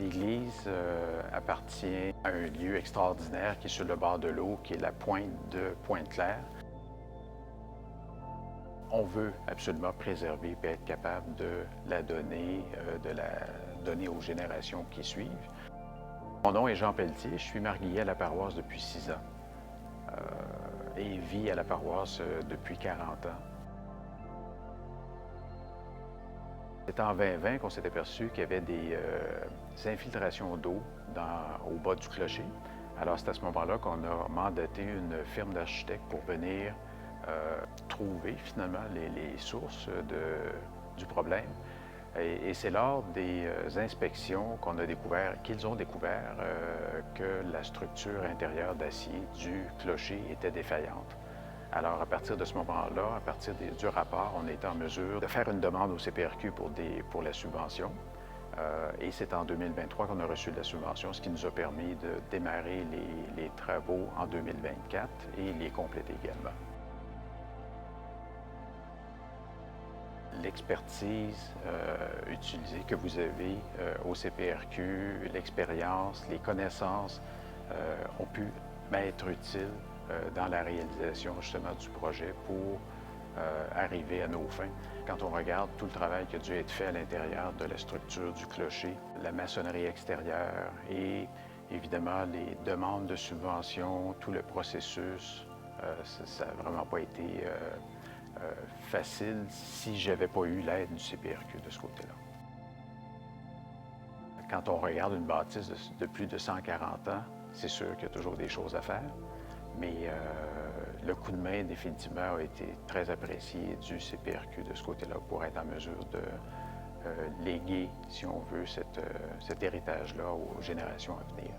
L'église appartient à un lieu extraordinaire qui est sur le bord de l'eau, qui est la pointe de Pointe-Claire. On veut absolument préserver et être capable de la donner aux générations qui suivent. Mon nom est Jean Pelletier, je suis marié à la paroisse depuis 6 ans et vis à la paroisse depuis 40 ans. C'est en 2020 qu'on s'est aperçu qu'il y avait des infiltrations d'eau au bas du clocher. Alors c'est à ce moment-là qu'on a mandaté une firme d'architectes pour venir trouver finalement les sources du problème. Et c'est lors des inspections qu'ils ont découvert que la structure intérieure d'acier du clocher était défaillante. Alors, à partir de ce moment-là, à partir du rapport, on est en mesure de faire une demande au CPRQ pour la subvention. Et c'est en 2023 qu'on a reçu la subvention, ce qui nous a permis de démarrer les travaux en 2024 et les compléter également. L'expertise utilisée que vous avez au CPRQ, l'expérience, les connaissances ont pu m'être utiles dans la réalisation justement du projet pour arriver à nos fins. Quand on regarde tout le travail qui a dû être fait à l'intérieur de la structure du clocher, la maçonnerie extérieure et évidemment les demandes de subventions, tout le processus, ça n'a vraiment pas été facile si je n'avais pas eu l'aide du CPRQ de ce côté-là. Quand on regarde une bâtisse de plus de 140 ans, c'est sûr qu'il y a toujours des choses à faire, mais le coup de main, définitivement, a été très apprécié du CPRQ de ce côté-là pour être en mesure de léguer, si on veut, cet héritage-là aux générations à venir.